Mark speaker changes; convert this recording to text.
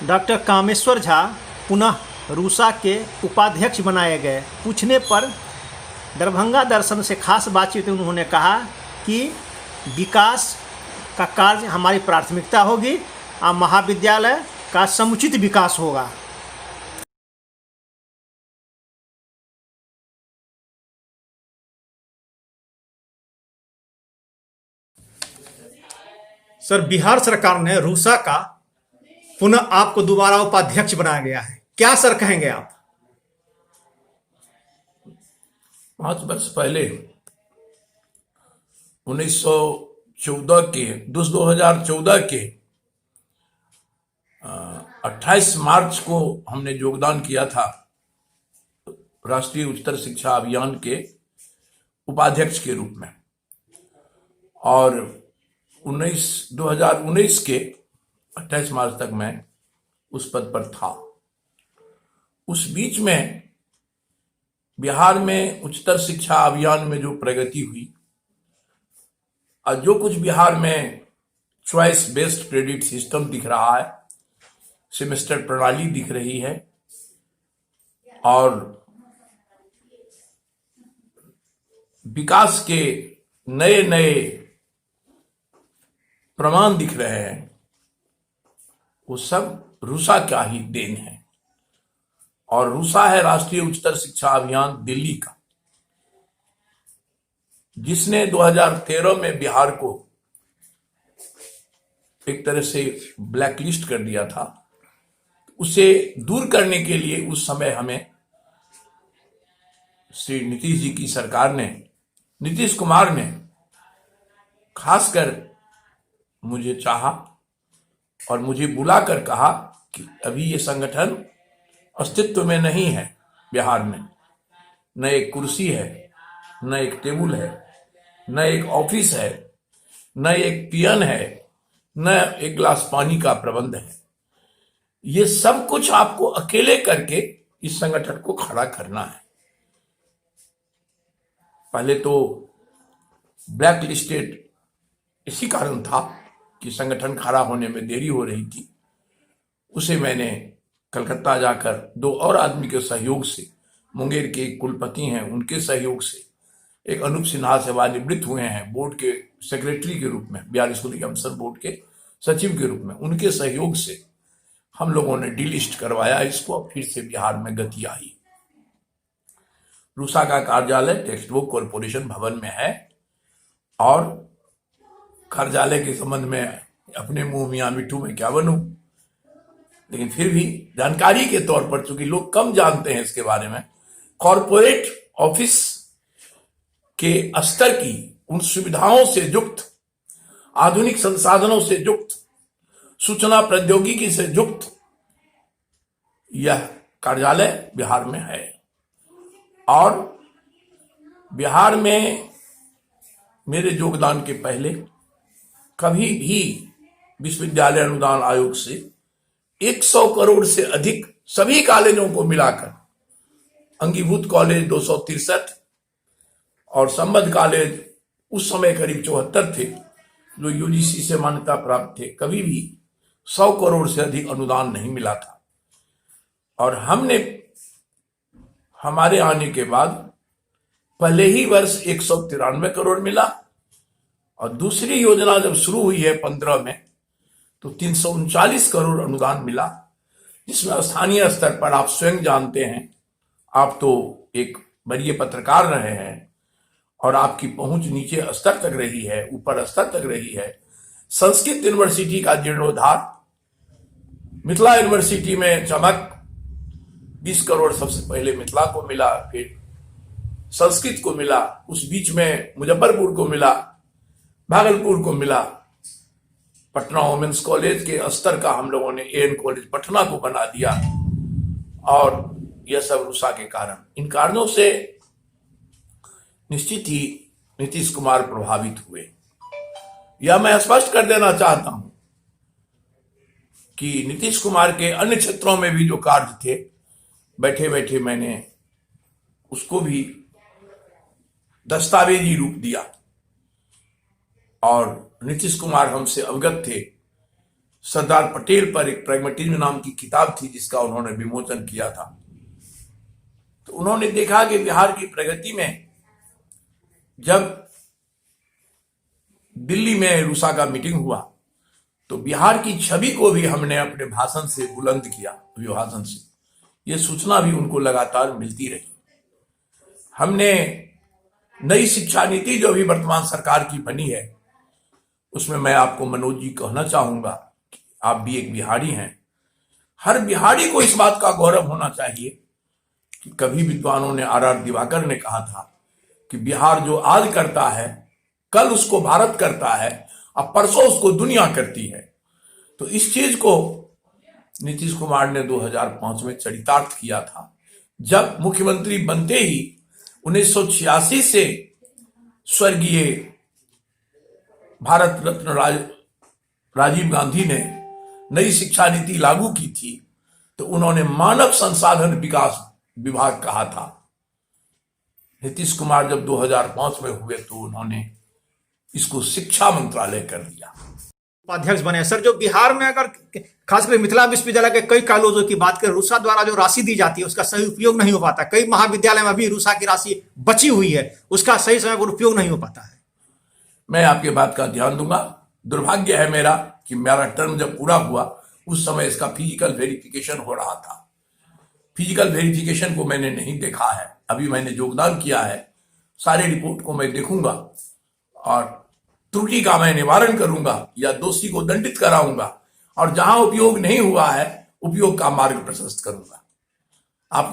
Speaker 1: Doctor Kameshwar Jha पुनः रूसा के उपाध्यक्ष बनाए गए। पूछने पर दरभंगा दर्शन से खास बातचीत में उन्होंने कहा कि विकास का कार्य हमारी प्राथमिकता होगी और महाविद्यालय का समुचित विकास होगा।
Speaker 2: सर, बिहार सरकार ने रूसा का पुनः आपको दोबारा उपाध्यक्ष बनाया गया है, क्या सर कहेंगे आप?
Speaker 3: 5 वर्ष पहले 2014 के 28 मार्च को हमने योगदान किया था राष्ट्रीय उच्चतर शिक्षा अभियान के उपाध्यक्ष के रूप में, और 2019 के 28 मार्च तक मैं उस पद पर था। उस बीच में बिहार में उच्चतर शिक्षा अभियान में जो प्रगति हुई और जो कुछ बिहार में चॉइस बेस्ड क्रेडिट सिस्टम दिख रहा है, सेमेस्टर प्रणाली दिख रही है और विकास के नए नए प्रमाण दिख रहे हैं, वो सब रूसा का ही देन है। और रूसा है राष्ट्रीय उच्चतर शिक्षा अभियान दिल्ली का, जिसने 2013 में बिहार को एक तरह से ब्लैकलिस्ट कर दिया था। उसे दूर करने के लिए उस समय हमें श्री नीतीश जी की सरकार ने, नीतीश कुमार ने खासकर मुझे चाहा और मुझे बुलाकर कहा कि अभी ये संगठन अस्तित्व में नहीं है बिहार में, न एक कुर्सी है, न एक टेबल है, न एक ऑफिस है, न एक पियन है, न एक गिलास पानी का प्रबंध है। ये सब कुछ आपको अकेले करके इस संगठन को खड़ा करना है। पहले तो ब्लैक लिस्टेड इसी कारण था कि संगठन खड़ा होने में देरी हो रही थी। उसे मैंने कलकत्ता जाकर 2 और आदमी के सहयोग से, मुंगेर के एक कुलपति हैं उनके सहयोग से, एक अनूप सिन्हा सेवानिवृत्त हुए हैं बोर्ड के सेक्रेटरी के रूप में, बिहार स्कूल अफसर बोर्ड के सचिव के रूप में, उनके सहयोग से हम लोगों ने डिलिस्ट करवाया इसको। फिर से बिहार में गति आई। रूसा का कार्यालय टेक्स्ट बुक कॉरपोरेशन भवन में है और कार्यालय के संबंध में अपने मुंह मियां मिट्टू में क्या बनूं, लेकिन फिर भी जानकारी के तौर पर, चूंकि लोग कम जानते हैं इसके बारे में, कॉरपोरेट ऑफिस के स्तर की उन सुविधाओं से युक्त, आधुनिक संसाधनों से युक्त, सूचना प्रौद्योगिकी से युक्त यह कार्यालय बिहार में है। और बिहार में मेरे योगदान के पहले कभी भी विश्वविद्यालय अनुदान आयोग से 100 करोड़ से अधिक सभी कॉलेजों को मिलाकर, अंगीभूत कॉलेज 263 और संबद्ध कॉलेज उस समय करीब 74 थे जो यूजीसी से मान्यता प्राप्त थे, कभी भी 100 करोड़ से अधिक अनुदान नहीं मिला था। और हमने हमारे आने के बाद पहले ही वर्ष 193 करोड़ मिला और दूसरी योजना जब शुरू हुई है 15 में तो 339 करोड़ अनुदान मिला, जिसमें स्थानीय स्तर पर आप स्वयं जानते हैं, आप तो एक वरीय पत्रकार रहे हैं और आपकी पहुंच नीचे स्तर तक रही है, ऊपर स्तर तक रही है। संस्कृत यूनिवर्सिटी का जीर्णोद्धार, मिथिला यूनिवर्सिटी में चमक, 20 करोड़ सबसे पहले मिथिला को मिला, फिर संस्कृत को मिला, उस बीच में मुजफ्फरपुर को मिला, भागलपुर को मिला, पटना वुमेन्स कॉलेज के स्तर का हम लोगों ने एएन कॉलेज पटना को बना दिया। और यह सब रूसा के कारण, इन कारणों से निश्चित ही नीतीश कुमार प्रभावित हुए। यह मैं स्पष्ट कर देना चाहता हूं कि नीतीश कुमार के अन्य क्षेत्रों में भी जो कार्य थे, बैठे बैठे मैंने उसको भी दस्तावेजी रूप दिया और नीतीश कुमार हमसे अवगत थे। सरदार पटेल पर एक प्रैग्मेटिज्म नाम की किताब थी जिसका उन्होंने विमोचन किया था। तो उन्होंने देखा कि बिहार की प्रगति में जब दिल्ली में रूसा का मीटिंग हुआ तो बिहार की छवि को भी हमने अपने भाषण से बुलंद किया, अभिभाषण से। ये सूचना भी उनको लगातार मिलती रही। हमने नई शिक्षा नीति जो अभी वर्तमान सरकार की बनी है उसमें मैं आपको मनोज जी कहना चाहूंगा कि आप भी एक बिहारी हैं। हर बिहारी को इस बात का गौरव होना चाहिए कि कभी विद्वानों ने आर दिवाकर ने कहा था कि बिहार जो आज करता है कल उसको भारत करता है और परसों उसको दुनिया करती है। तो इस चीज को नीतीश कुमार ने 2005 में चरितार्थ किया था, जब मुख्यमंत्री बनते ही 1986 से स्वर्गीय भारत रत्न राजीव गांधी ने नई शिक्षा नीति लागू की थी। तो उन्होंने मानव संसाधन विकास विभाग कहा था। नीतीश कुमार जब 2005 में हुए तो उन्होंने इसको शिक्षा मंत्रालय कर दिया।
Speaker 2: उपाध्यक्ष बने। सर, जो बिहार में अगर खासकर मिथिला विश्वविद्यालय के कई कॉलेजों की बात करें, रूसा द्वारा जो राशि दी जाती है उसका सही उपयोग नहीं हो पाता। कई महाविद्यालय में अभी रूसा की राशि बची हुई है, उसका सही समय पर उपयोग नहीं हो पाता है।
Speaker 3: मैं आपके बात का ध्यान दूंगा। दुर्भाग्य है मेरा कि मेरा टर्म जब पूरा हुआ उस समय इसका फिजिकल वेरिफिकेशन हो रहा था। फिजिकल वेरिफिकेशन को मैंने नहीं देखा है। अभी मैंने योगदान किया है, सारे रिपोर्ट को मैं देखूंगा और त्रुटि का मैं निवारण करूंगा या दोषी को दंडित कराऊंगा और जहां उपयोग नहीं हुआ है उपयोग का मार्ग प्रशस्त करूंगा। आपको